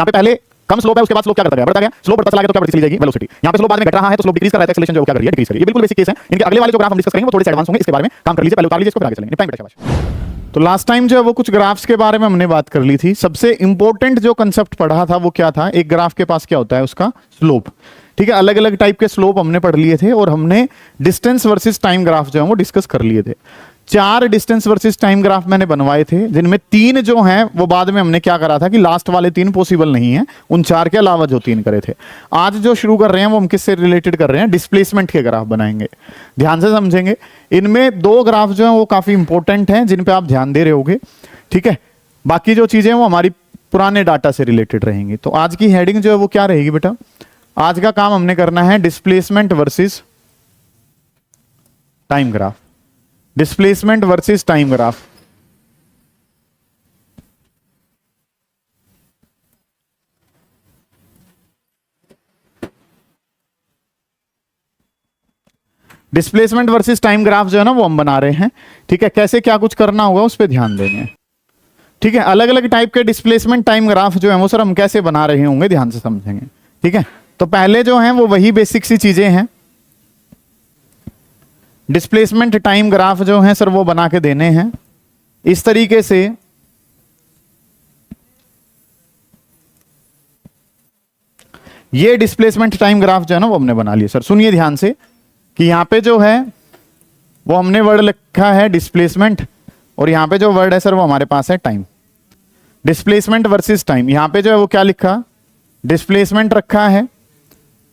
यहाँ पे पहले कम स्लोप है, उसके बाद स्लोप क्या करता गया, बढ़ता गया, स्लोप बढ़ता चला गया तो क्या बढ़ती चली जाएगी, वेलोसिटी। यहाँ पे स्लोप बाद में घट रहा है तो स्लोप डिक्रीज कर रहा है, एक्सेलरेशन जो क्या कर रही है, डिक्रीज कर रही है। ये बिल्कुल बेसिक केस है। इनके अगले वाले जो ग्राफ हम डिस्कस करेंगे वो थोड़े से एडवांस होंगे, इसके बारे में काम कर लीजिए, पहले उतार लीजिए इसको, फिर आगे चलेंगे। निपटाएंगे बेटा। तो लास्ट टाइम जो है वो कुछ ग्राफ्स के बारे में हमने बात कर ली थी। सबसे इंपॉर्टेंट जो कंसेप्ट पढ़ा था वो क्या था, एक ग्राफ के पास क्या होता है, उसका स्लोप। ठीक है, अलग अलग टाइप के स्लोप हमने पढ़ लिए थे और हमने डिस्टेंस वर्सेस टाइम ग्राफ जो है वो डिस्कस कर लिए थे। 4 डिस्टेंस वर्सेस टाइम ग्राफ मैंने बनवाए थे, जिनमें 3 जो हैं वो बाद में हमने क्या करा था कि लास्ट वाले 3 पॉसिबल नहीं है, उन 4 के अलावा जो 3 करे थे। आज जो शुरू कर रहे हैं वो हम किससे रिलेटेड कर रहे हैं, डिस्प्लेसमेंट के ग्राफ बनाएंगे। ध्यान से समझेंगे, इनमें 2 ग्राफ जो हैं वो काफी इंपॉर्टेंट हैं, जिन पे आप ध्यान दे रहे होगे। ठीक है, बाकी जो चीजें वो हमारी पुराने डाटा से रिलेटेड रहेंगी। तो आज की हेडिंग जो है वो क्या रहेगी बेटा, आज का काम हमने करना है displacement versus time graph. Displacement versus time graph. Displacement versus time graph जो है ना वो हम बना रहे हैं। ठीक है, कैसे क्या कुछ करना होगा उस पर ध्यान देंगे। ठीक है, अलग अलग टाइप के डिस्प्लेसमेंट टाइम ग्राफ जो है वो सर हम कैसे बना रहे होंगे, ध्यान से समझेंगे। ठीक है, तो पहले जो है वो वही बेसिक सी चीजें हैं। डिस्प्लेसमेंट टाइम ग्राफ जो है सर वो बना के देने हैं इस तरीके से। ये डिस्प्लेसमेंट टाइम ग्राफ जो है ना वो हमने बना लिया। सर सुनिए ध्यान से कि यहां पे जो है वो हमने वर्ड लिखा है डिस्प्लेसमेंट, और यहां पे जो वर्ड है सर वो हमारे पास है टाइम। डिस्प्लेसमेंट वर्सेस टाइम, यहां पे जो है वो क्या लिखा, डिस्प्लेसमेंट रखा है।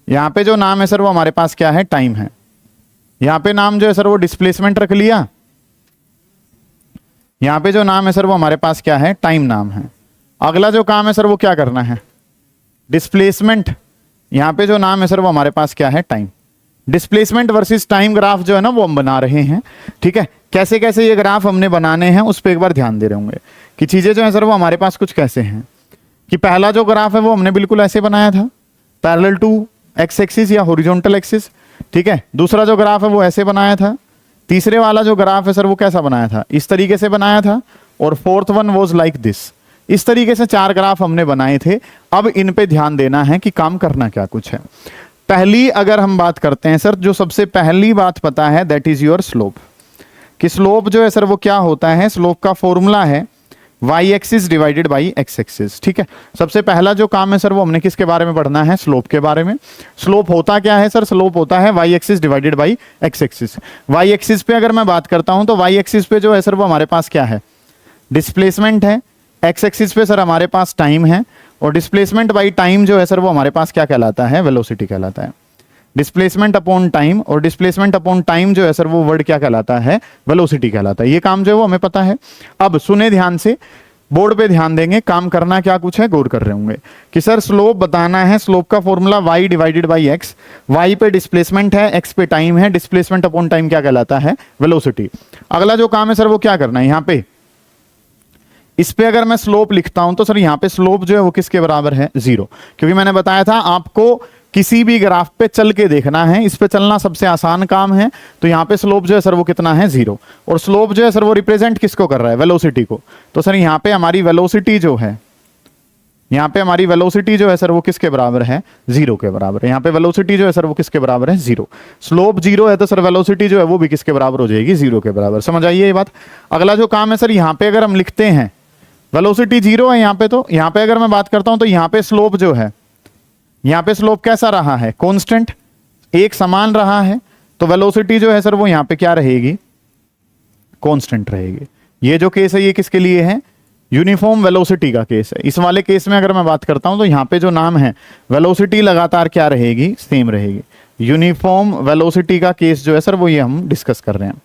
यहां पे जो नाम है सर वो हमारे पास क्या है, टाइम है। यहां पे नाम जो है सर वो डिस्प्लेसमेंट रख लिया। यहां पे जो नाम है सर वो हमारे पास क्या है, टाइम नाम है। अगला जो काम है सर वो क्या करना है, डिस्प्लेसमेंट। यहां पे जो नाम है सर वो हमारे पास क्या है, time. Displacement versus time graph जो है ना वो हम बना रहे हैं। ठीक है, कैसे कैसे ये ग्राफ हमने बनाने हैं उस पर एक बार ध्यान दे रहे होंगे कि चीजें जो है सर वो हमारे पास कुछ कैसे हैं। कि पहला जो ग्राफ है वो हमने बिल्कुल ऐसे बनाया था, पैरेलल टू एक्स एक्सिस या हॉरिजॉन्टल एक्सिस। ठीक है, दूसरा जो ग्राफ है वो ऐसे बनाया था। तीसरे वाला जो ग्राफ है सर वो कैसा बनाया था, इस तरीके से बनाया था। और fourth one was like this. इस तरीके से 4 ग्राफ हमने बनाए थे। अब इन पे ध्यान देना है कि काम करना क्या कुछ है। पहली अगर हम बात करते हैं सर, जो सबसे पहली बात पता है दैट इज योर स्लोप। कि स्लोप जो है सर वो क्या होता है, स्लोप का फॉर्मूला है Y axis divided by X axis. ठीक है, सबसे पहला जो काम है सर वो हमने किसके बारे में पढ़ना है, स्लोप के बारे में। स्लोप होता क्या है सर, स्लोप होता है Y axis divided by X axis. Y axis पे अगर मैं बात करता हूं तो वाई एक्सिस पे जो है सर वो हमारे पास क्या है, डिस्प्लेसमेंट है। एक्स एक्सिस पे सर हमारे पास टाइम है, और डिस्प्लेसमेंट बाई टाइम जो है सर वो हमारे पास क्या कहलाता है, वेलोसिटी कहलाता है। डिस्प्लेसमेंट अपॉन टाइम, और डिस्प्लेसमेंट अपॉन टाइम जो है सर वो वर्ड क्या कहलाता है, वेलोसिटी कहलाता है। ये काम जो है वो हमें पता है। अब सुने ध्यान से, बोर्ड पे ध्यान देंगे, काम करना क्या कुछ है गौर कर रहे होंगे कि सर स्लोप बताना है। स्लोप का formula y divided by x. y पे डिस्प्लेसमेंट है, x पे टाइम है, डिस्प्लेसमेंट अपॉन टाइम क्या कहलाता है, वेलोसिटी। अगला जो काम है सर वो क्या करना है, यहां पे इस पे अगर मैं स्लोप लिखता हूं तो सर यहां पे स्लोप जो है वो किसके बराबर है, 0। क्योंकि मैंने बताया था आपको किसी भी ग्राफ पे चल के देखना है, इस पे चलना सबसे आसान काम है। तो यहाँ पे स्लोप जो है सर वो कितना है, 0। और स्लोप जो है सर वो रिप्रेजेंट किसको कर रहा है, वेलोसिटी को। तो सर यहाँ पे हमारी वेलोसिटी जो है, यहाँ पे हमारी वेलोसिटी जो है सर वो किसके बराबर है, 0 के बराबर है। यहाँ पे वेलोसिटी जो है सर वो किसके बराबर है, 0। स्लोप 0 है तो सर वेलोसिटी जो है वो भी किसके बराबर हो जाएगी, 0 के बराबर। समझ आइए ये बात। अगला जो काम है सर, यहाँ पे अगर हम लिखते हैं वेलोसिटी 0 है यहाँ पे, तो यहाँ पे अगर मैं बात करता हूं तो यहाँ पे स्लोप जो है, यहाँ पे स्लोप कैसा रहा है, कांस्टेंट, एक समान रहा है। तो वेलोसिटी जो है सर वो यहाँ पे क्या रहेगी, कांस्टेंट रहेगी। ये जो केस है ये किसके लिए है, यूनिफॉर्म वेलोसिटी का केस है। इस वाले केस में अगर मैं बात करता हूं तो यहाँ पे जो नाम है, वेलोसिटी लगातार क्या रहेगी, सेम रहेगी। यूनिफॉर्म वेलोसिटी का केस जो है सर वो ये हम डिस्कस कर रहे हैं।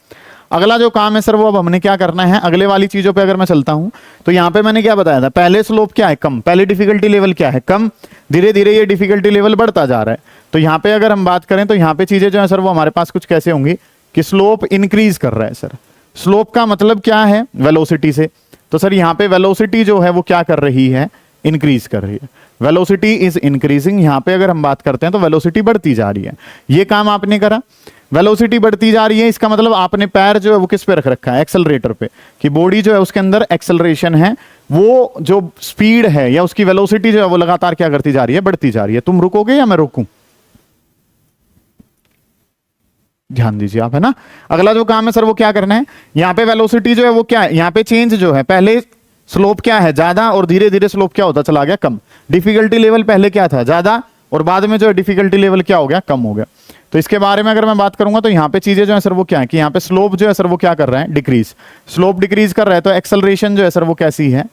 अगला जो काम है सर वो अब हमने क्या करना है, अगले वाली चीजों पे अगर मैं चलता हूं तो यहाँ पे मैंने क्या बताया था, पहले स्लोप क्या है, कम, पहले डिफिकल्टी लेवल क्या है, कम। धीरे धीरे ये डिफिकल्टी लेवल बढ़ता जा रहा है। तो यहाँ पे अगर हम बात करें तो यहाँ पे चीजें जो है सर वो हमारे पास कुछ कैसे होंगी कि स्लोप इंक्रीज कर रहा है। सर स्लोप का मतलब क्या है, वेलोसिटी से। तो सर यहाँ पे वेलोसिटी जो है वो क्या कर रही है, इंक्रीज कर रही है। Velocity is increasing. यहां पे अगर हम बात करते हैं तो वेलोसिटी बढ़ती जा रही है। ये काम आपने करा, वेलोसिटी बढ़ती जा रही है, इसका मतलब आपने पैर जो है वो किस पे रख रखा है, एक्सेलरेटर पे, कि बॉडी जो है उसके अंदर एक्सेलरेशन है, वो जो स्पीड है या उसकी वेलोसिटी जो है वो लगातार क्या करती जा रही है, बढ़ती जा रही है। तुम रुकोगे या मैं रोकूं? ध्यान दीजिए आप, है ना। अगला जो काम है सर वो क्या करना है, यहां पे वेलोसिटी जो है वो क्या है, यहां पे चेंज जो है, पहले स्लोप क्या है ज्यादा और धीरे धीरे स्लोप क्या होता चला गया, कम। डिफिकल्टी लेवल पहले क्या था, ज्यादा, और बाद में जो है डिफिकल्टी लेवल क्या हो गया, कम हो गया। तो इसके बारे में अगर मैं बात करूंगा तो यहाँ पे चीजें जो है सर वो क्या है कि यहाँ पे स्लोप जो है सर वो क्या कर रहा है, डिक्रीज। स्लोप डिक्रीज कर रहा है तो एक्सेलरेशन जो है सर वो कैसी है,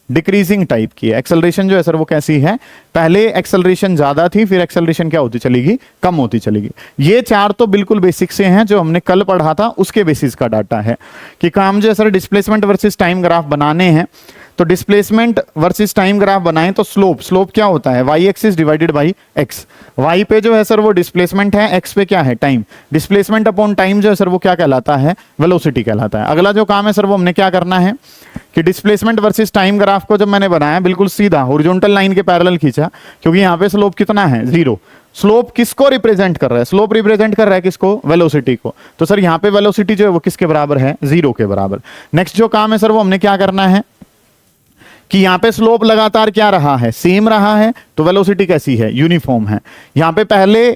डिक्रीजिंग टाइप की है। एक्सेलरेशन जो है सर वो कैसी है, पहले एक्सेलरेशन ज्यादा थी, फिर एक्सेलरेशन क्या होती चलेगी, कम होती चलेगी। ये चार तो बिल्कुल बेसिक से हैं जो हमने कल पढ़ा था, उसके बेसिस का डाटा है कि काम जो है sir displacement versus time graph बनाने हैं। तो डिस्प्लेसमेंट वर्सेस टाइम ग्राफ बनाएं तो स्लोप क्या होता है, Y axis divided by X. Y पे जो है सर वो डिस्प्लेसमेंट है, एक्स पे क्या है, टाइम। डिस्प्लेसमेंट अपॉन टाइम जो है सर वो क्या कहलाता है, वेलोसिटी कहलाता है। अगला जो काम है सर वो हमने क्या करना है कि डिस्प्लेसमेंट वर्सेस टाइम ग्राफ को जब मैंने बनाया बिल्कुल सीधा हॉरिजॉन्टल लाइन के पैरेलल खींचा, क्योंकि यहाँ पे स्लोप कितना है, 0। स्लोप किसको रिप्रेजेंट कर रहा है, स्लोप रिप्रेजेंट कर रहा है किसको, वेलोसिटी को। तो सर यहाँ पे वेलोसिटी जो है वो किसके बराबर है, 0 के बराबर। नेक्स्ट जो काम है सर वो हमने क्या करना है कि यहां पे स्लोप लगातार क्या रहा है, सेम रहा है, तो वेलोसिटी कैसी है, यूनिफॉर्म है। यहां पे पहले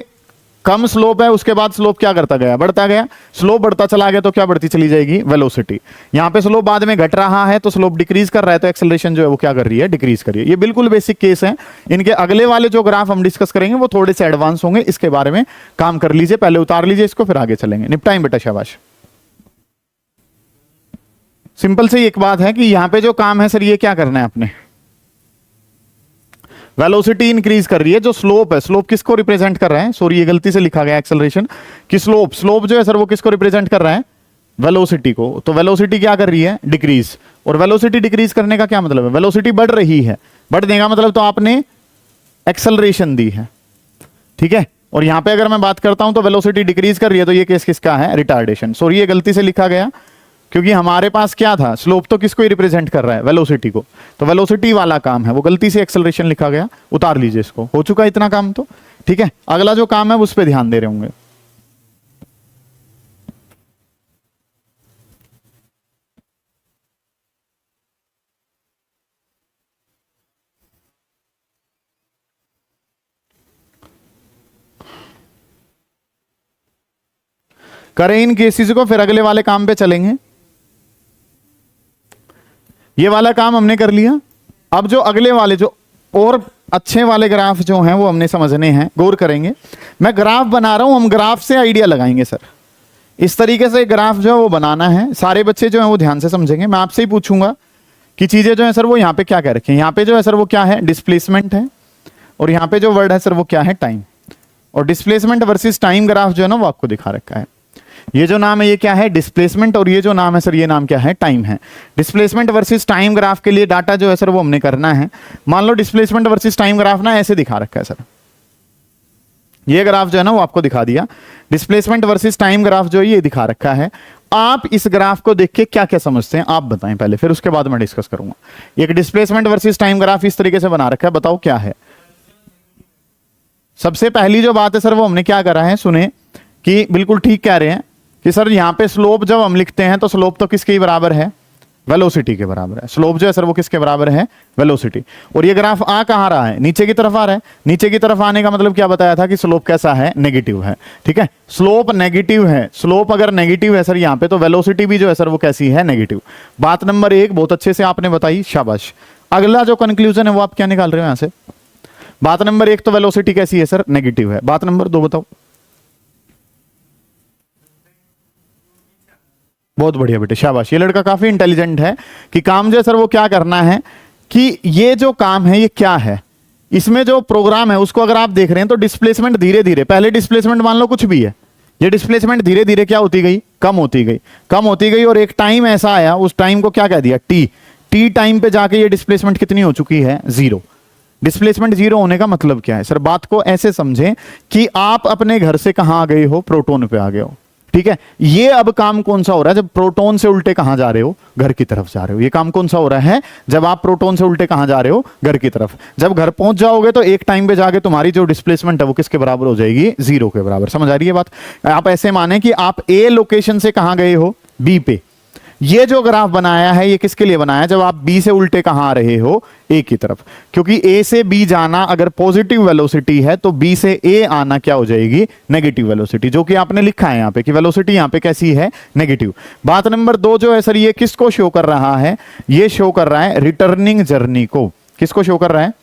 कम स्लोप है, उसके बाद स्लोप क्या करता गया, बढ़ता गया। स्लोप बढ़ता चला गया तो क्या बढ़ती चली जाएगी, वेलोसिटी। यहां पे स्लोप बाद में घट रहा है तो स्लोप डिक्रीज कर रहा है तो एक्सेलरेशन जो है वो क्या कर रही है, डिक्रीज कर रही है। ये बिल्कुल बेसिक केस है। इनके अगले वाले जो ग्राफ हम डिस्कस करेंगे वो थोड़े से एडवांस होंगे, इसके बारे में काम कर लीजिए, पहले उतार लीजिए इसको, फिर आगे चलेंगे। निपटाएं बेटा, शाबाश। सिंपल से एक बात है कि यहां पे जो काम है सर ये क्या करना है आपने, वेलोसिटी इंक्रीज कर रही है। जो स्लोप है, स्लोप किसको रिप्रेजेंट कर रहा है, सॉरी ये गलती से लिखा गया एक्सेलरेशन, कि स्लोप जो है सर वो किसको रिप्रेजेंट कर रहा है, वेलोसिटी को। तो वेलोसिटी क्या कर रही है, डिक्रीज। और वेलोसिटी डिक्रीज करने का क्या मतलब है, वेलोसिटी बढ़ रही है, बढ़ने का मतलब तो आपने एक्सेलरेशन दी है, ठीक है। और यहां पे अगर मैं बात करता हूं तो वेलोसिटी डिक्रीज कर रही है, तो ये केस किसका है, रिटार्डेशन। सॉरी ये गलती से लिखा गया, क्योंकि हमारे पास क्या था, स्लोप तो किसको ही रिप्रेजेंट कर रहा है, वेलोसिटी को। तो वेलोसिटी वाला काम है, वो गलती से एक्सेलरेशन लिखा गया, उतार लीजिए इसको। हो चुका इतना काम तो, ठीक है। अगला जो काम है उस पर ध्यान दे रहे होंगे। करें इन केसेस को, फिर अगले वाले काम पे चलेंगे। ये वाला काम हमने कर लिया। अब जो अगले वाले जो और अच्छे वाले ग्राफ जो हैं वो हमने समझने हैं, गौर करेंगे। मैं ग्राफ बना रहा हूं, हम ग्राफ से आइडिया लगाएंगे सर। इस तरीके से ग्राफ जो है वो बनाना है, सारे बच्चे जो हैं वो ध्यान से समझेंगे। मैं आपसे ही पूछूंगा कि चीजें जो है सर वो यहाँ पे क्या कह रखे हैं। यहाँ पे जो है सर वो क्या है, डिस्प्लेसमेंट है, और यहाँ पे जो वर्ड है सर वो क्या है, टाइम। और डिस्प्लेसमेंट वर्सेस टाइम ग्राफ जो है ना वो आपको दिखा रखा है। ये जो नाम है ये क्या है, डिस्प्लेसमेंट, और ये जो नाम है सर ये नाम क्या है, टाइम है। डिस्प्लेसमेंट वर्सेस टाइम ग्राफ के लिए डाटा जो है सर वो हमने करना है। मान लो डिस्प्लेसमेंट वर्सेस टाइम ग्राफ ना ऐसे दिखा रखा है सर, ये ग्राफ जो है ना वो आपको दिखा दिया। डिस्प्लेसमेंट वर्सेस टाइम ग्राफ जो है ये दिखा रखा है। आप इस ग्राफ को देख के क्या क्या समझते हैं आप बताएं पहले, फिर उसके बाद मैं डिस्कस करूंगा। एक डिस्प्लेसमेंट वर्सेस टाइम ग्राफ इस तरीके से बना रखा है, बताओ क्या है। सबसे पहली जो बात है सर वो हमने क्या करा है, सुने कि बिल्कुल ठीक कह रहे हैं कि सर यहाँ पे स्लोप जब हम लिखते हैं तो स्लोप तो किसके बराबर है, वेलोसिटी के बराबर है। स्लोप जो है सर वो किसके बराबर है, वेलोसिटी। और ये ग्राफ आ कहां रहा है, नीचे की तरफ आ रहा है। नीचे की तरफ आने का मतलब क्या बताया था कि स्लोप कैसा है, नेगेटिव है, ठीक है। स्लोप नेगेटिव है, स्लोप अगर नेगेटिव है सर यहाँ पे, तो वेलोसिटी भी जो है सर वो कैसी है, नेगेटिव। बात नंबर 1 बहुत अच्छे से आपने बताई, शाबाश। अगला जो कंक्लूजन है वो आप क्या निकाल रहे हो यहां से। बात नंबर 1 तो वेलोसिटी कैसी है सर, नेगेटिव है। बात नंबर 2 बताओ। बहुत बढ़िया बेटे, शाबाश। ये लड़का काफी इंटेलिजेंट है कि काम जो है सर वो क्या करना है कि ये जो काम है ये क्या है, इसमें जो प्रोग्राम है उसको अगर आप देख रहे हैं तो डिस्प्लेसमेंट धीरे धीरे, पहले डिस्प्लेसमेंट मान लो कुछ भी है, ये डिस्प्लेसमेंट धीरे धीरे क्या होती गई, कम होती गई, कम होती गई। और एक टाइम ऐसा आया, उस टाइम को क्या कह दिया, टी टाइम पे जाके ये डिस्प्लेसमेंट कितनी हो चुकी है, 0। डिस्प्लेसमेंट 0 होने का मतलब क्या है सर, बात को ऐसे समझें कि आप अपने घर से कहां आ गए हो, प्रोटॉन पे आ गए हो। ठीक है, ये अब काम कौन सा हो रहा है? जब प्रोटॉन से उल्टे कहां जा रहे हो? घर की तरफ जा रहे हो। ये काम कौन सा हो रहा है? जब आप प्रोटॉन से उल्टे कहां जा रहे हो? घर की तरफ। जब घर पहुंच जाओगे तो एक टाइम पे जाके तुम्हारी जो डिस्प्लेसमेंट है वो किसके बराबर हो जाएगी? 0 के बराबर। समझ आ रही है बात? आप ऐसे माने कि आप ए लोकेशन से कहां गए हो? बी पे। ये जो ग्राफ बनाया है ये किसके लिए बनाया है? जब आप बी से उल्टे कहां आ रहे हो? ए की तरफ। क्योंकि ए से बी जाना अगर पॉजिटिव वेलोसिटी है तो बी से ए आना क्या हो जाएगी? नेगेटिव वेलोसिटी, जो कि आपने लिखा है यहां पे कि वेलोसिटी यहां पे कैसी है? नेगेटिव। बात नंबर 2 जो है सर, ये किसको शो कर रहा है? ये शो कर रहा है रिटर्निंग जर्नी को। किसको शो कर रहा है?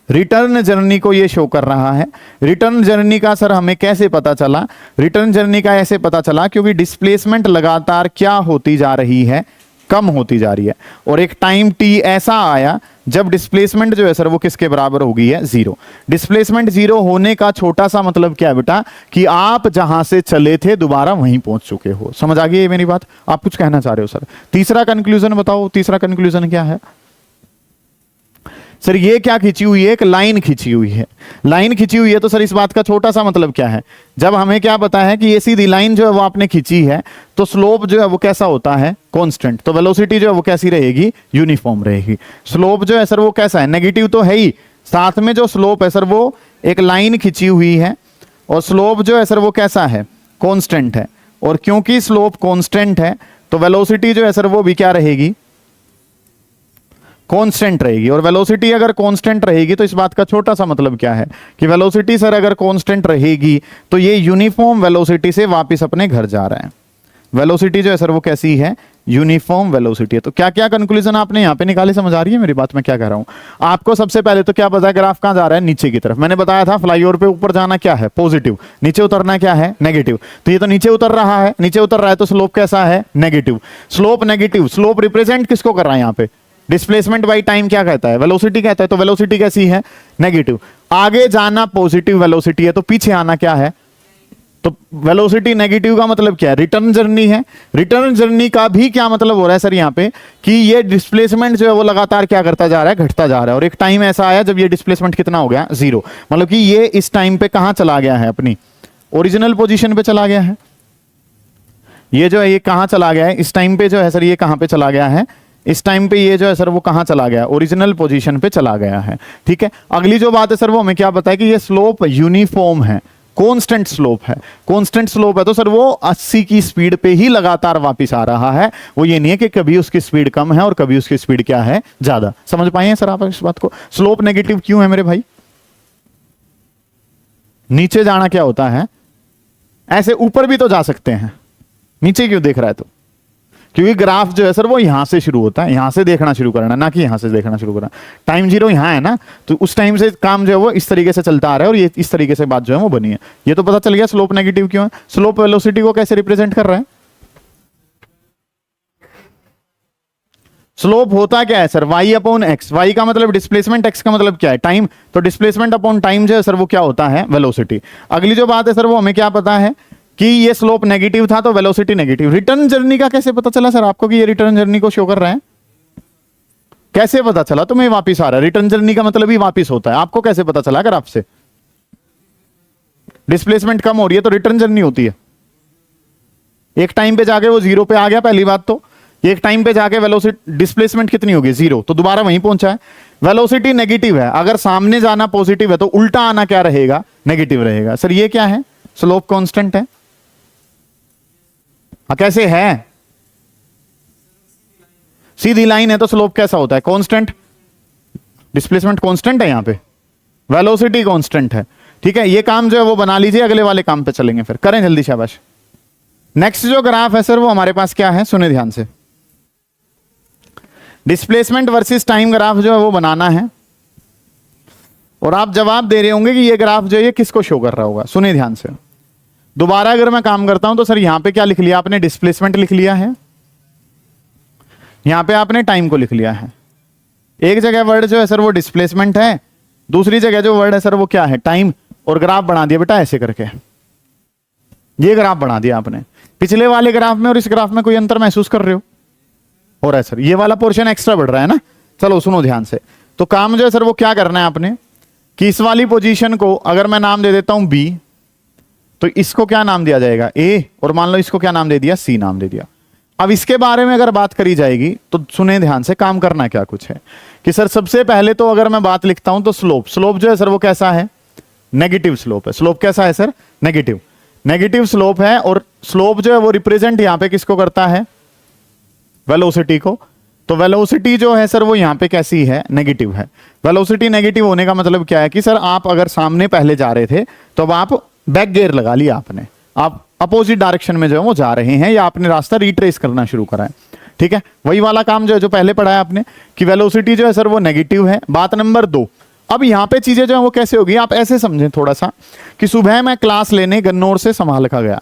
रिटर्न जर्नी को ये शो कर रहा है। रिटर्न जर्नी का सर हमें कैसे पता चला? रिटर्न जर्नी का ऐसे पता चला क्योंकि डिस्प्लेसमेंट लगातार क्या होती जा रही है? कम होती जा रही है। और एक टाइम टी ऐसा आया जब डिस्प्लेसमेंट जो है सर वो किसके बराबर हो गई है? 0। डिस्प्लेसमेंट 0 होने का छोटा सा मतलब क्या है बेटा? कि आप जहां से चले थे दोबारा वहीं पहुंच चुके हो। समझ आ गई है मेरी बात? आप कुछ कहना चाह रहे हो सर? तीसरा कंक्लूजन बताओ, तीसरा कंक्लूजन क्या है? सर ये क्या खींची हुई है? एक लाइन खींची हुई है। लाइन खींची हुई है तो सर इस बात का छोटा सा मतलब क्या है? जब हमें क्या पता है कि ये सीधी लाइन जो है वो आपने खींची है तो स्लोप जो है वो कैसा होता है? कांस्टेंट। तो वेलोसिटी जो है वो कैसी रहेगी? यूनिफॉर्म रहेगी। स्लोप जो है सर वो कैसा है? नेगेटिव तो है ही, साथ में जो स्लोप है सर वो एक लाइन खींची हुई है और स्लोप जो है सर वो कैसा है? कांस्टेंट है। और क्योंकि स्लोप कांस्टेंट है तो वेलोसिटी जो है सर वो भी क्या रहेगी? कांस्टेंट रहेगी। और वेलोसिटी अगर कांस्टेंट रहेगी तो इस बात का छोटा सा मतलब क्या है? कि वेलोसिटी सर अगर कांस्टेंट रहेगी तो ये यूनिफॉर्म वेलोसिटी से वापस अपने घर जा रहा है। वेलोसिटी जो है सर वो कैसी है? यूनिफॉर्म वेलोसिटी है। तो क्या क्या कंक्लूजन आपने यहां पे निकाले? समझ आ रही है मेरी बात? मैं क्या कह रहा हूं आपको? सबसे पहले तो क्या पता है ग्राफ कहां जा रहा है? नीचे की तरफ। मैंने बताया था फ्लाईओवर पे ऊपर जाना क्या है? पॉजिटिव। नीचे उतरना क्या है? नेगेटिव। तो ये तो नीचे उतर रहा है, नीचे उतर रहा है तो स्लोप कैसा है? Negative. Slope negative. Slope represent किसको कर रहा है यहां पे? डिस्प्लेसमेंट बाई टाइम क्या कहता है? वेलोसिटी कहता है। तो वेलोसिटी कैसी है? नेगेटिव। आगे जाना पॉजिटिव वेलोसिटी है तो पीछे आना क्या है? तो वेलोसिटी नेगेटिव का मतलब क्या है? रिटर्न जर्नी है। रिटर्न जर्नी का भी क्या मतलब हो रहा है सर यहां पे? कि ये डिस्प्लेसमेंट जो है वो लगातार क्या करता जा रहा है? घटता जा रहा है। और एक टाइम ऐसा आया जब ये डिस्प्लेसमेंट कितना हो गया? 0। मतलब कि ये इस टाइम पे कहां चला गया है? अपनी ओरिजिनल पोजीशन पे चला गया है। ये जो है ये कहां चला गया है? इस टाइम पे जो है सर ये कहां पे चला गया है? इस टाइम पे ये जो है सर वो कहां चला गया? ओरिजिनल पोजीशन पे चला गया है। ठीक है, अगली जो बात है सर वो हमें क्या बताया? कि ये स्लोप यूनिफॉर्म है, कांस्टेंट स्लोप है। कांस्टेंट स्लोप है तो सर वो 80 की स्पीड पे ही लगातार वापस आ रहा है। वो ये नहीं है कि कभी उसकी स्पीड कम है और कभी उसकी स्पीड क्या है? ज्यादा। समझ पाए हैं सर आप इस बात को? स्लोप नेगेटिव क्यों है मेरे भाई? नीचे जाना क्या होता है? ऐसे ऊपर भी तो जा सकते हैं, नीचे क्यों देख रहा है? तो क्योंकि ग्राफ जो है सर वो यहां से शुरू होता है, यहां से देखना शुरू करना, ना कि यहां से देखना शुरू करना। टाइम 0 यहां है ना, तो उस टाइम से काम जो है वो इस तरीके से चलता आ रहा है और ये इस तरीके से बात जो है वो बनी है। ये तो पता चल गया स्लोप नेगेटिव क्यों है। स्लोप वेलोसिटी को कैसे रिप्रेजेंट कर रहा है? स्लोप होता क्या है sir? y upon x. y का मतलब डिस्प्लेसमेंट, x का मतलब क्या है? टाइम। तो डिस्प्लेसमेंट अपॉन टाइम जो है सर वो क्या होता है? वेलोसिटी। अगली जो बात है सर वो हमें क्या पता है? कि ये स्लोप नेगेटिव था तो वेलोसिटी नेगेटिव। रिटर्न जर्नी का कैसे पता चला सर आपको कि ये रिटर्न जर्नी को शो कर रहा है? कैसे पता चला तुम्हें वापस आ रहा है? रिटर्न जर्नी का मतलब ही वापस होता है। आपको कैसे पता चला? अगर आपसे डिस्प्लेसमेंट कम हो रही है तो रिटर्न जर्नी होती है। एक टाइम पे जाके वो 0 पे आ गया, पहली बात तो। एक टाइम पे जाके वेलोसिटी डिस्प्लेसमेंट कितनी होगी? 0, तो दोबारा वहीं पहुंचा है। वेलोसिटी नेगेटिव है, अगर सामने जाना पॉजिटिव है तो उल्टा आना क्या रहेगा? नेगेटिव रहेगा। सर ये क्या है? स्लोप कांस्टेंट है। कैसे है? सीधी लाइन है तो स्लोप कैसा होता है? कांस्टेंट। डिस्प्लेसमेंट कांस्टेंट है यहां पे, वेलोसिटी कांस्टेंट है। ठीक है, ये काम जो है वो बना लीजिए, अगले वाले काम पे चलेंगे, फिर करें जल्दी, शाबाश। नेक्स्ट जो ग्राफ है सर वो हमारे पास क्या है? सुने ध्यान से। डिस्प्लेसमेंट वर्सेस टाइम ग्राफ जो है वो बनाना है और आप जवाब दे रहे होंगे कि ये ग्राफ जो है ये किसको शो कर रहा होगा। सुने ध्यान से। दोबारा अगर मैं काम करता हूं तो सर यहां पे क्या लिख लिया आपने? डिस्प्लेसमेंट लिख लिया है, यहां पे आपने टाइम को लिख लिया है। एक जगह वर्ड जो है सर वो डिस्प्लेसमेंट है, दूसरी जगह जो वर्ड है सर वो क्या है? टाइम। और ग्राफ बना दिया बेटा ऐसे करके, ये ग्राफ बना दिया आपने। पिछले वाले ग्राफ में और इस ग्राफ में कोई अंतर महसूस कर रहे हो रहा है सर? ये वाला पोर्शन एक्स्ट्रा बढ़ रहा है ना। चलो सुनो ध्यान से। तो काम जो है सर वो क्या करना है आपने? कि इस वाली पोजीशन को अगर मैं नाम दे देता हूं बी, तो इसको क्या नाम दिया जाएगा, ए, और मान लो इसको क्या नाम दे दिया, सी नाम दे दिया। अब इसके बारे में अगर बात करी जाएगी तो सुने ध्यान से, काम करना क्या कुछ है कि सर सबसे पहले तो अगर मैं बात लिखता हूं तो स्लोप, स्लोप जो है सर वो कैसा है, नेगेटिव स्लोप है। स्लोप कैसा है सर, नेगेटिव, नेगेटिव स्लोप है। और स्लोप जो है वो रिप्रेजेंट यहां पे किसको करता है, वेलोसिटी को। तो वेलोसिटी जो है सर वो यहां पे कैसी है, नेगेटिव है। वेलोसिटी नेगेटिव होने का मतलब क्या है कि सर आप अगर सामने पहले जा रहे थे तो अब आप बैक गियर लगा लिया आपने, आप अपोजिट डायरेक्शन में जो है वो जा रहे हैं, या आपने रास्ता रिट्रेस करना शुरू करा है। ठीक है, वही वाला काम जो है जो पहले पढ़ा है आपने कि वेलोसिटी जो है सर वो नेगेटिव है। बात नंबर 2, अब यहां पे चीजें जो है वो कैसे होगी, आप ऐसे समझें थोड़ा सा कि सुबह मैं क्लास लेने गन्नौर से समालखा गया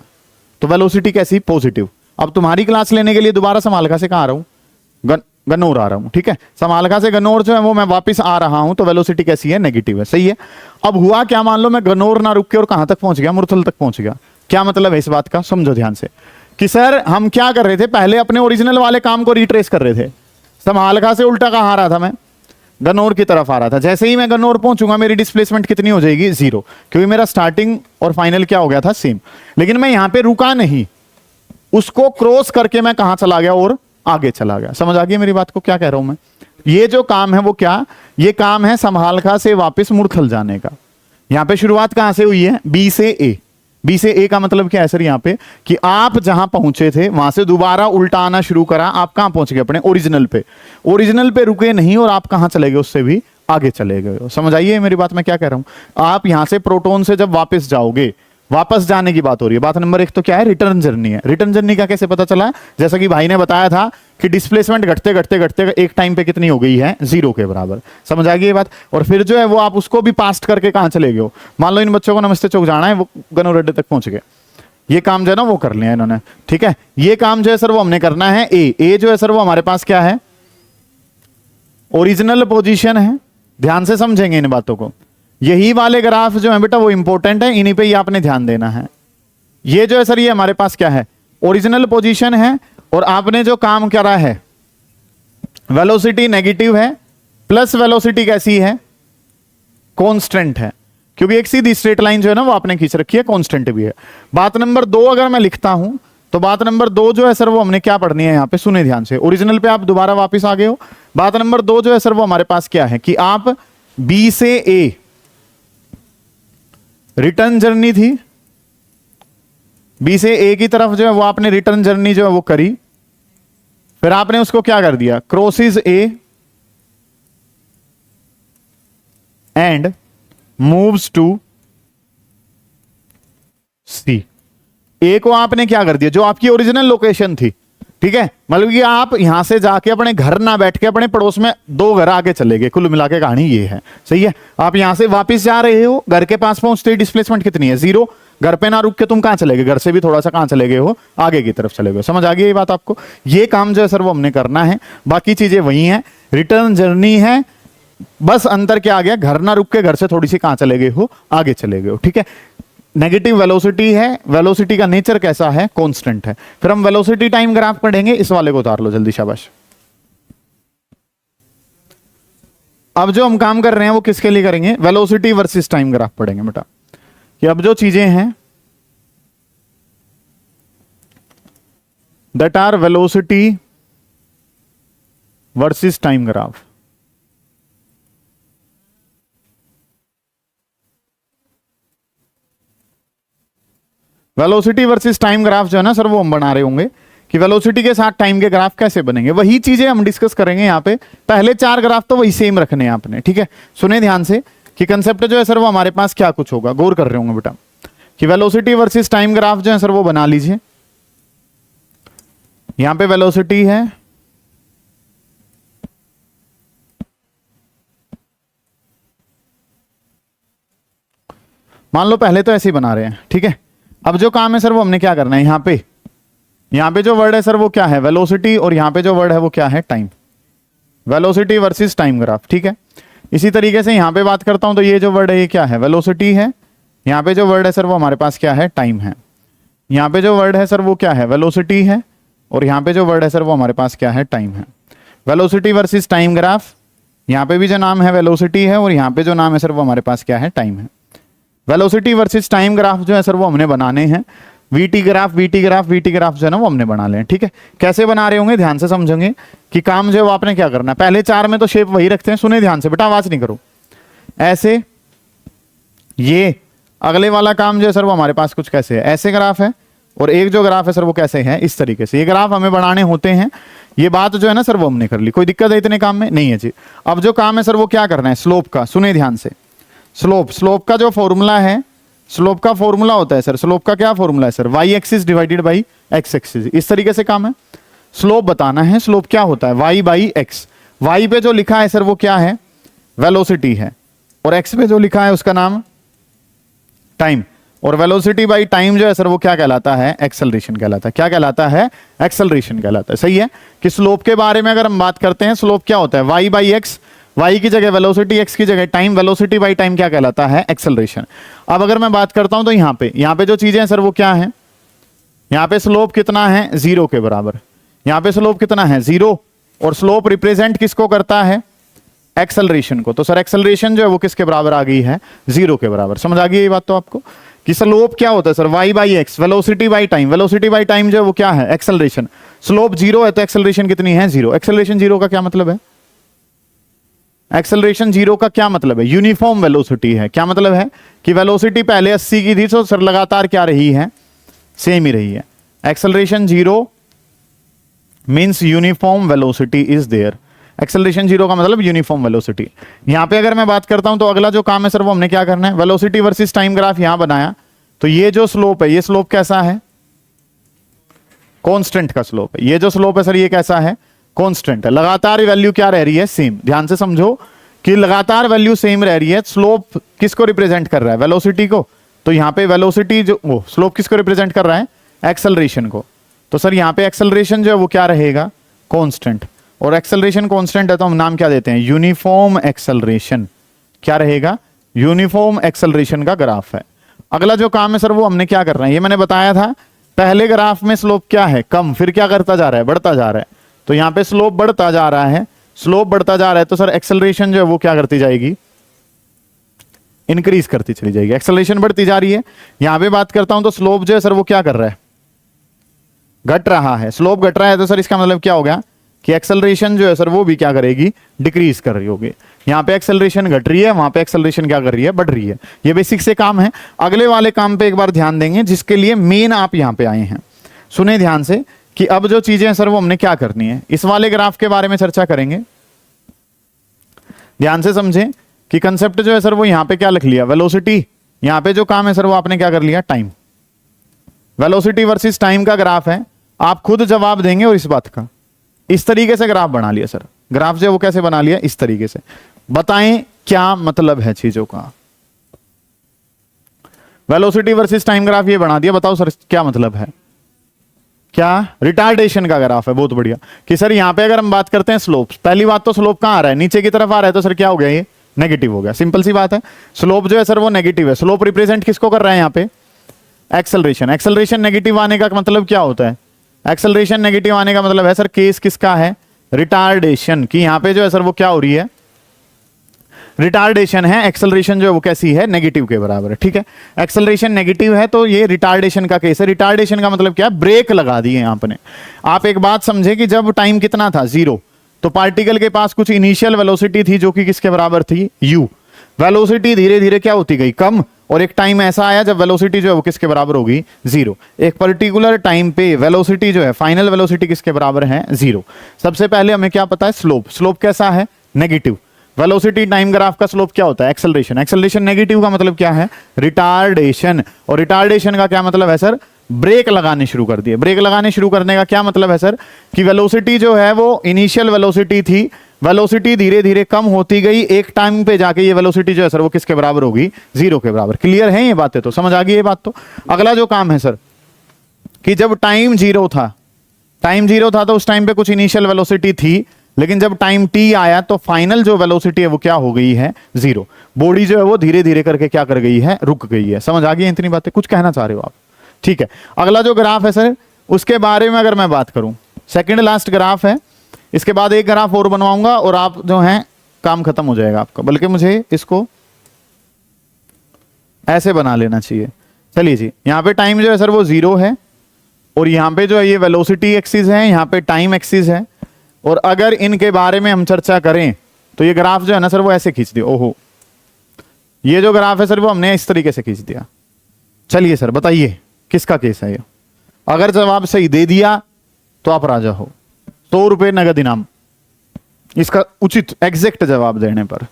तो वेलोसिटी कैसी, पॉजिटिव। अब तुम्हारी क्लास लेने के लिए दोबारा समालखा से कहां आ रहा हूं, गन्नौर आ रहा हूं। ठीक है, समालखा से गन्नौर जो है वो मैं वापस आ रहा हूं तो वेलोसिटी कैसी है, नेगेटिव है। सही है। अब हुआ क्या, मान लो मैं गन्नौर ना रुक के और कहां तक पहुंच गया, मुरथल तक पहुंच गया। क्या मतलब है इस बात का, समझो ध्यान से कि सर हम क्या कर रहे थे, पहले अपने ओरिजिनल वाले काम को रिट्रेस कर रहे थे। समालखा से उल्टा कहां आ रहा था, मैं गन्नौर की तरफ आ रहा था। जैसे ही मैं गन्नौर पहुंचूंगा मेरी डिस्प्लेसमेंट कितनी हो जाएगी, 0, क्योंकि मेरा स्टार्टिंग और फाइनल क्या हो गया था, सेम। लेकिन मैं यहां पे रुका नहीं, उसको क्रॉस करके मैं कहां चला गया और आगे चला गया। समझ आ गई मेरी बात को, क्या कह रहा हूं मैं। ये जो काम है वो क्या, ये काम है समालखा से वापस मुरथल जाने का। यहां पे शुरुआत कहां से हुई है, बी से ए। बी से ए का मतलब क्या है सर, यहां पे कि आप जहां पहुंचे थे वहां से दोबारा उल्टा आना शुरू करा, आप कहां पहुंच गए, अपने ओरिजिनल पे। ओरिजिनल पे रुके नहीं और आप कहां चले गए, उससे भी आगे चले गए हो। समझ आइए मेरी बात, मैं क्या कह रहा हूं। आप यहां से प्रोटॉन से जब वापस जाओगे, वापस जाने की बात हो रही है। बात नंबर 1 तो क्या है, रिटर्न जर्नी है। रिटर्न जर्नी का कैसे पता चला, जैसा कि भाई ने बताया था कि डिस्प्लेसमेंट घटते घटते घटते एक टाइम पे कितनी हो गई है, 0 के बराबर। समझ आ गई ये बात। और फिर जो है वो आप उसको भी पास्ट करके कहां चले गए हो। मान लो इन बच्चों को नमस्ते चौक जाना है, वो गन्नौर अड्डे तक पहुंच गए, ये काम जो है ना वो कर लिया इन्होंने। ठीक है, ये काम जो है सर वो हमने करना है। ए जो है सर वो हमारे पास क्या है, ओरिजिनल पोजीशन है। ध्यान से समझेंगे इन बातों को। यही वाले ग्राफ जो है बेटा वो इंपॉर्टेंट है, इन्हीं पे ही आपने ध्यान देना है। ये जो है सर ये हमारे पास क्या है, ओरिजिनल पोजीशन है। और आपने जो काम करा है, वेलोसिटी नेगेटिव है, प्लस वेलोसिटी कैसी है, कांस्टेंट है, क्योंकि एक सीधी स्ट्रेट लाइन जो है ना वो आपने खींच रखी है, कांस्टेंट भी है। बात नंबर 2 अगर मैं लिखता हूं तो बात नंबर 2 जो है सर वो हमने क्या पढ़नी है, यहां पे सुने ध्यान से। ओरिजिनल पे आप दोबारा वापस आ गए हो। बात नंबर 2 जो है सर वो हमारे पास क्या है कि आप बी से ए रिटर्न जर्नी थी, बी से ए की तरफ जो है वो आपने रिटर्न जर्नी जो है वो करी, फिर आपने उसको क्या कर दिया, crosses A and moves to C. A को आपने क्या कर दिया, जो आपकी ओरिजिनल लोकेशन थी। ठीक है, मतलब कि आप यहां से जाके अपने घर ना बैठ के अपने पड़ोस में 2 घर आगे चले गए। कुल मिला के कहानी ये है। सही है, आप यहां से वापस जा रहे हो, घर के पास पहुंचते ही डिस्प्लेसमेंट कितनी है, 0। घर पे ना रुक के तुम कहां चले गए, घर से भी थोड़ा सा कहां चले गए हो, आगे की तरफ चले गए। समझ आ गई ये बात आपको। ये काम जो है सर वो हमने करना है, बाकी चीजें वही हैं। रिटर्न जर्नी है, बस अंतर क्या आ गया, घर ना रुक के घर से थोड़ी सी कहां चले गए हो, आगे चले गए हो। ठीक है, नेगेटिव वेलोसिटी है, वेलोसिटी का नेचर कैसा है, कांस्टेंट है। फिर हम वेलोसिटी टाइम ग्राफ पढ़ेंगे, इस वाले को उतार लो जल्दी, शाबाश। अब जो हम काम कर रहे हैं वो किसके लिए करेंगे, वेलोसिटी वर्सेस टाइम ग्राफ पढ़ेंगे बेटा। कि अब जो चीजें हैं that are velocity versus time graph, velocity versus time graph जो है ना सर वो हम बना रहे होंगे कि वेलोसिटी के साथ टाइम के ग्राफ कैसे बनेंगे। वही चीजें हम डिस्कस करेंगे यहां पे। पहले 4 ग्राफ तो वही सेम रखने हैं आपने। ठीक है, सुने ध्यान से कि कंसेप्ट जो है सर वो हमारे पास क्या कुछ होगा, गौर कर रहे होंगे बेटा कि वेलोसिटी वर्सेस टाइम ग्राफ जो है सर वो बना लीजिए। यहां पे वेलोसिटी है, मान लो पहले तो ऐसे ही बना रहे हैं। ठीक है, अब जो काम है सर वो हमने क्या करना है, यहां पे जो वर्ड है सर वो क्या है, वेलोसिटी, और यहां पे जो वर्ड है वो क्या है, time. Velocity versus time graph. ठीक है, इसी तरीके से यहां पे बात करता हूं तो ये जो वर्ड है ये क्या है, वेलोसिटी है। यहां पे जो वर्ड है सर वो हमारे पास क्या है, टाइम है। यहां पे जो वर्ड है सर वो क्या है, वेलोसिटी है। और यहां पे जो वर्ड है सर वो हमारे पास क्या है, टाइम है। वेलोसिटी वर्सेस टाइम ग्राफ, यहां पे भी जो नाम है वेलोसिटी है और यहां पे जो नाम है सर वो हमारे पास क्या है, टाइम है। वेलोसिटी वर्सेस टाइम ग्राफ जो है सर वो हमने बनाने हैं। वीटी ग्राफ जो है ना वो हमने बना लें। ठीक है, कैसे बना रहे होंगे ध्यान से समझेंगे कि काम जो है वो आपने क्या करना है। पहले 4 में तो शेप वही रखते हैं, सुने ध्यान से बेटा, आवाज नहीं करो। ऐसे ये अगले वाला काम जो है सर वो हमारे पास कुछ कैसे है, ऐसे ग्राफ है, और एक जो ग्राफ है सर वो कैसे है, इस तरीके से। ये ग्राफ हमें बनाने होते हैं। ये बात जो है ना सर वो हमने कर ली, कोई दिक्कत है इतने काम में? नहीं है जी। अब जो काम है सर वो क्या करना है, स्लोप का, सुने ध्यान से। स्लोप का जो फॉर्मूला है, स्लोप का फॉर्मूला होता है सर, स्लोप का क्या फॉर्मूला है sir, Y axis divided by X axis. इस तरीके से काम है। स्लोप बताना है, स्लोप क्या होता है, वाई बाई एक्स। वाई पे जो लिखा है सर वो क्या है, वेलोसिटी है, और एक्स पे जो लिखा है उसका नाम टाइम। और वेलोसिटी बाई टाइम जो है सर वो क्या कहलाता है, एक्सेलरेशन कहलाता है। क्या कहलाता है, एक्सेलरेशन कहलाता है। सही है कि स्लोप के बारे में अगर हम बात करते हैं, स्लोप क्या होता है, वाई बाई एक्स, वाई की जगह वेलोसिटी, एक्स की जगह टाइम, वेलोसिटी बाई टाइम क्या कहलाता है, एक्सेलरेशन। अब अगर मैं बात करता हूं तो यहां पे जो चीजें हैं सर वो क्या है, यहां पे स्लोप कितना है, 0 के बराबर। यहां पे स्लोप कितना है, 0, और स्लोप रिप्रेजेंट किसको करता है, एक्सेलरेशन को। तो सर एक्सेलरेशन जो है वो किसके बराबर आ गई है, 0 के बराबर। समझ आ गई ये बात तो आपको कि स्लोप क्या होता है sir, Y by X, velocity by time. Velocity by time जो है वो क्या है, एक्सेलरेशन। स्लोप 0 है तो एक्सेलरेशन कितनी है, 0। एक्सेलरेशन 0 का क्या मतलब है, एक्सेलरेशन 0 का क्या मतलब है, यूनिफॉर्म वेलोसिटी है। क्या मतलब है कि वेलोसिटी पहले 80 की थी तो सर लगातार क्या रही है, सेम ही रही है। Acceleration 0 means uniform velocity is there. Acceleration 0 का मतलब यूनिफॉर्म वेलोसिटी। यहां पे अगर मैं बात करता हूं तो अगला जो काम है सर वो हमने क्या करना है, वेलोसिटी वर्सेस टाइम ग्राफ यहां बनाया। तो ये जो स्लोप है, ये स्लोप कैसा है, कांस्टेंट का स्लोप है। ये जो स्लोप है सर ये कैसा है, कांस्टेंट है। लगातार वैल्यू क्या रह रही है, सेम। ध्यान से समझो कि लगातार वैल्यू सेम रह रही है। स्लोप किसको रिप्रेजेंट कर रहा है, वेलोसिटी को। तो यहां पे वेलोसिटी जो स्लोप किसको रिप्रेजेंट कर रहा है, एक्सेलरेशन को। तो सर यहां पे एक्सेलरेशन जो है वो क्या रहेगा, कांस्टेंट। और एक्सेलरेशन कांस्टेंट है तो हम नाम क्या देते हैं, यूनिफॉर्म एक्सेलरेशन। क्या रहेगा, यूनिफॉर्म एक्सेलरेशन का ग्राफ है। अगला जो काम है सर वो हमने क्या करना है, ये मैंने बताया था। पहले ग्राफ में स्लोप क्या है, कम, फिर क्या करता जा रहा है, बढ़ता जा रहा है। तो यहां पे स्लोप बढ़ता जा रहा है, स्लोप बढ़ता जा रहा है तो सर एक्सेलरेशन जो है वो क्या करती जाएगी, इंक्रीज करती चली जाएगी। एक्सेलरेशन बढ़ती जा रही है। यहां पे बात करता हूं तो स्लोप जो है सर वो क्या कर रहा है, घट रहा है। स्लोप घट रहा है तो सर इसका मतलब क्या हो गया कि एक्सेलरेशन जो है सर वो भी क्या करेगी, डिक्रीज कर रही होगी। यहां पे एक्सेलरेशन घट रही है, वहां पे एक्सेलरेशन क्या कर रही है, बढ़ रही है। ये बेसिक से काम है। अगले वाले काम पे एक बार ध्यान देंगे जिसके लिए मेन आप यहां पे आए हैं। सुने ध्यान से कि अब जो चीजें हैं सर वो हमने क्या करनी है, इस वाले ग्राफ के बारे में चर्चा करेंगे। ध्यान से समझें कि कंसेप्ट जो है सर वो यहां पे क्या लिख लिया, वेलोसिटी। यहां पे जो काम है सर वो आपने क्या कर लिया, टाइम। वेलोसिटी वर्सेस टाइम का ग्राफ है, आप खुद जवाब देंगे। और इस बात का इस तरीके से ग्राफ बना लिया सर। ग्राफ जो है वो कैसे बना लिया, इस तरीके से। बताएं क्या मतलब है चीजों का। वेलोसिटी वर्सेस टाइम ग्राफ ये बना दिया, बताओ सर क्या मतलब है, क्या रिटार्डेशन का ग्राफ है। बहुत बढ़िया कि सर यहां पे अगर हम बात करते हैं स्लोप, पहली बात तो स्लोप कहां आ रहा है, नीचे की तरफ आ रहा है तो सर क्या हो गया, ये नेगेटिव हो गया। सिंपल सी बात है, स्लोप जो है सर वो नेगेटिव है। स्लोप रिप्रेजेंट किसको कर रहा है, यहां पे एक्सेलरेशन। एक्सेलरेशन नेगेटिव आने का मतलब क्या होता है, एक्सेलरेशन नेगेटिव आने का मतलब है सर केस किसका है, रिटार्डेशन की। यहां पे जो है सर वो क्या हो रही है, रिटार्डेशन है। एक्सेलरेशन जो है वो कैसी है, नेगेटिव के बराबर है। ठीक है, एक्सेलरेशन नेगेटिव है तो ये रिटार्डेशन का केस है। रिटार्डेशन का मतलब क्या है, ब्रेक लगा दिए आपने। आप एक बात समझे कि जब टाइम कितना था, 0, तो पार्टिकल के पास कुछ इनिशियल वेलोसिटी थी जो कि किसके बराबर थी, u। वेलोसिटी धीरे धीरे क्या होती गई, कम, और एक टाइम ऐसा आया जब वेलोसिटी जो है वो किसके बराबर होगी, 0। एक पर्टिकुलर टाइम पे वेलोसिटी जो है, फाइनल वेलोसिटी किसके बराबर है, 0। सबसे पहले हमें क्या पता है, स्लोप। स्लोप कैसा है, नेगेटिव। वेलोसिटी टाइम ग्राफ का स्लोप क्या होता है, एक्सेलरेशन। एक्सेलरेशन नेगेटिव का मतलब क्या है, रिटार्डेशन। और रिटार्डेशन का क्या मतलब है सर, ब्रेक लगाने शुरू कर दिए। ब्रेक लगाने शुरू करने का क्या मतलब है सर, कि वेलोसिटी जो है वो इनिशियल वेलोसिटी थी, वेलोसिटी धीरे धीरे कम होती गई, एक टाइम पे जाके ये वेलोसिटी जो है सर वो किसके बराबर होगी, 0 के बराबर। क्लियर है ये बातें, तो समझ आ गई ये बात। तो अगला जो काम है सर कि जब टाइम 0 था, टाइम 0 था तो उस टाइम पे कुछ इनिशियल वेलोसिटी थी, लेकिन जब टाइम t आया तो फाइनल जो वेलोसिटी है वो क्या हो गई है, 0। बॉडी जो है वो धीरे धीरे करके क्या कर गई है, रुक गई है। समझ आ गई इतनी बातें, कुछ कहना चाह रहे हो आप, ठीक है। अगला जो ग्राफ है सर उसके बारे में अगर मैं बात करूं, सेकंड लास्ट ग्राफ है। इसके बाद एक ग्राफ और बनवाऊंगा और आप जो है काम खत्म हो जाएगा आपका। बल्कि मुझे इसको ऐसे बना लेना चाहिए। चलिए जी, यहाँ पे टाइम जो है सर वो 0 है, और यहाँ पे जो है ये वेलोसिटी एक्सिस है, यहाँ पे टाइम एक्सिस है। और अगर इनके बारे में हम चर्चा करें तो ये ग्राफ जो है ना सर वो ऐसे खींच दिया। ओहो, ये जो ग्राफ है सर वो हमने इस तरीके से खींच दिया। चलिए सर बताइए किसका केस है ये। अगर जवाब सही दे दिया तो आप राजा हो, 100 रुपए नगद इनाम। इसका उचित एग्जैक्ट जवाब देने पर।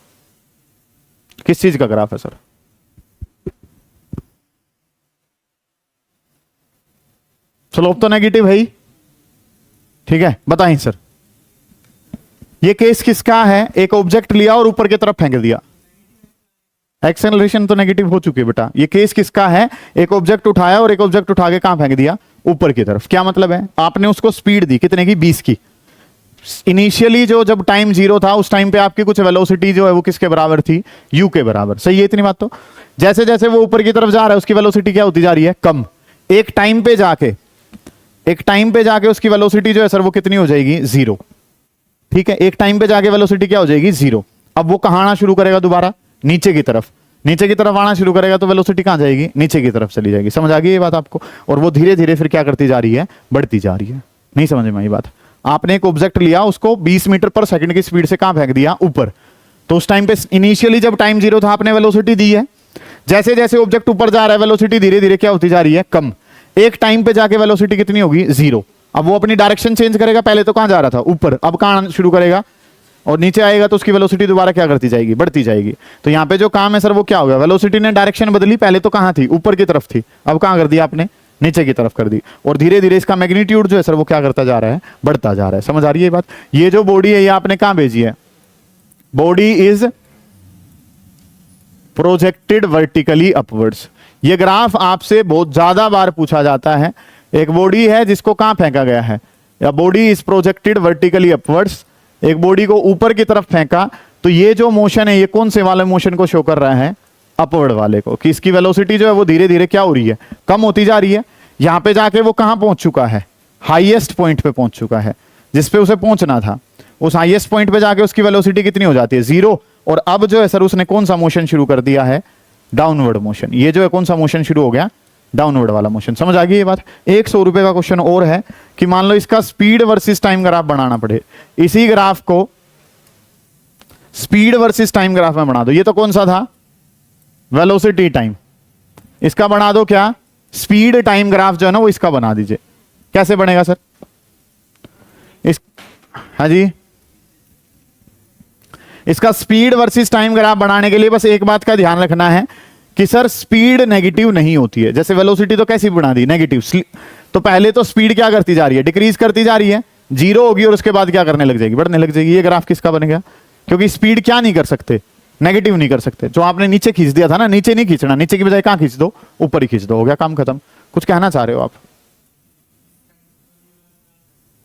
किस चीज का ग्राफ है सर? स्लोप तो नेगेटिव है ही, ठीक है। बताइए सर, ये केस किसका है? एक ऑब्जेक्ट लिया और ऊपर की तरफ फेंक दिया। एक्सेलरेशन तो नेगेटिव हो चुकी है बेटा। ये केस किसका है? एक ऑब्जेक्ट उठाया और एक ऑब्जेक्ट उठा के कहां फेंक दिया? ऊपर की तरफ। क्या मतलब है? आपने उसको स्पीड दी कितने की? 20 की। इनिशियली जो जब टाइम 0 था उस टाइम पे आपकी कुछ वेलोसिटी जो है वो किसके बराबर थी? u के बराबर। सही है इतनी बात तो? जैसे जैसे वो ऊपर की तरफ जा रहा है उसकी वेलोसिटी क्या होती जा रही है? कम। एक टाइम पे जाके उसकी वेलोसिटी जो है सर वो कितनी हो जाएगी? 0। ठीक है, एक टाइम पे जाके वेलोसिटी क्या हो जाएगी? 0। अब वो कहां आना शुरू करेगा? दोबारा नीचे की तरफ। नीचे की तरफ आना शुरू करेगा तो वेलोसिटी कहां जाएगी? नीचे की तरफ चली जाएगी। समझ आ गई ये बात आपको? और वो धीरे धीरे फिर क्या करती जा रही है? बढ़ती जा रही है। नहीं समझ में आई बात? आपने एक ऑब्जेक्ट लिया, उसको 20 मीटर पर सेकंड की स्पीड से कहां फेंक दिया? ऊपर। तो उस टाइम पे इनिशियली जब टाइम 0 था आपने वेलोसिटी दी है। जैसे जैसे ऑब्जेक्ट ऊपर जा रहा है वेलोसिटी धीरे धीरे क्या होती जा रही है? कम। एक टाइम पे जाके वेलोसिटी कितनी होगी? 0। अब वो अपनी डायरेक्शन चेंज करेगा। पहले तो कहां जा रहा था? ऊपर। अब कहां आना शुरू करेगा? और नीचे आएगा तो उसकी वेलोसिटी दोबारा क्या करती जाएगी? बढ़ती जाएगी। तो यहां पे जो काम है सर वो क्या हो गया? वेलोसिटी ने डायरेक्शन बदली। पहले तो कहां थी? ऊपर की तरफ थी। अब कहां कर दिया आपने? नीचे की तरफ कर दी। और धीरे धीरे इसका मैग्नीट्यूड जो है सर वो क्या करता जा रहा है? बढ़ता जा रहा है। समझ आ रही है बात? ये जो बॉडी है ये आपने कहां भेजी है? Body is projected vertically upwards. ये ग्राफ आपसे बहुत ज्यादा बार पूछा जाता है। एक बॉडी है जिसको कहां फेंका गया है? या body is projected vertically upwards. एक बॉडी को ऊपर की तरफ फेंका तो ये जो मोशन है ये कौन से वाले मोशन को शो कर रहा है? अपवर्ड वाले को। कि इसकी वेलोसिटी जो है वो धीरे धीरे क्या हो रही है? कम होती जा रही है। यहां पे जाके वो कहां पहुंच चुका है? हाईएस्ट पॉइंट पे पहुंच चुका है जिस पे उसे पहुंचना था। उस हाईएस्ट पॉइंट पे जाके उसकी वेलोसिटी कितनी हो जाती है? 0। और अब जो है सर उसने कौन सा मोशन शुरू कर दिया है? Downward motion. ये जो है कौन सा मोशन शुरू हो गया? डाउनवर्ड वाला मोशन। समझ आ गई ये बात? 100 रुपए का क्वेश्चन और है कि मान लो इसका स्पीड वर्सेस टाइम ग्राफ बनाना पड़े। इसी ग्राफ को स्पीड वर्सेस टाइम ग्राफ में बना दो। ये तो कौन सा था? Velocity time. इसका बना दो क्या? स्पीड टाइम ग्राफ जो है ना वो इसका बना दीजिए। कैसे बनेगा सर? हाँ जी, इसका स्पीड वर्सेस टाइम ग्राफ बनाने के लिए बस एक बात का ध्यान रखना है कि सर स्पीड नेगेटिव नहीं होती है। जैसे वेलोसिटी तो कैसी बना दी? नेगेटिव। तो पहले तो स्पीड क्या करती जा रही है? डिक्रीज करती जा रही है। 0 होगी और उसके बाद क्या करने लग जाएगी? बढ़ने लग जाएगी। ये ग्राफ किसका बन गया? क्योंकि स्पीड क्या नहीं कर सकते? नेगेटिव नहीं कर सकते। जो आपने नीचे खींच दिया था ना, नीचे नहीं खींचना। नीचे की बजाय कहां खींच दो? ऊपर ही खींच दो। हो गया काम खत्म। कुछ कहना चाह रहे हो आप?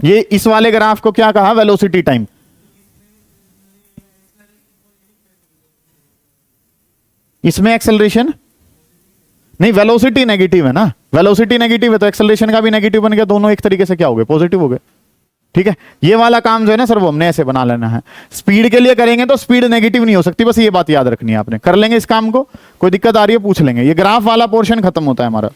ये इस वाले ग्राफ को क्या कहा? Velocity time. इसमें एक्सेलरेशन नहीं, वेलोसिटी नेगेटिव है ना। वेलोसिटी नेगेटिव है तो एक्सेलरेशन का भी नेगेटिव बन गया। दोनों एक तरीके से क्या हो गए? पॉजिटिव हो गए। ठीक है, ये वाला काम जो है ना सर वो हमने ऐसे बना लेना है। स्पीड के लिए करेंगे तो स्पीड नेगेटिव नहीं हो सकती। बस ये बात याद रखनी है आपने। कर लेंगे इस काम को। कोई दिक्कत आ रही है पूछ लेंगे। ये ग्राफ वाला पोर्शन खत्म होता है हमारा।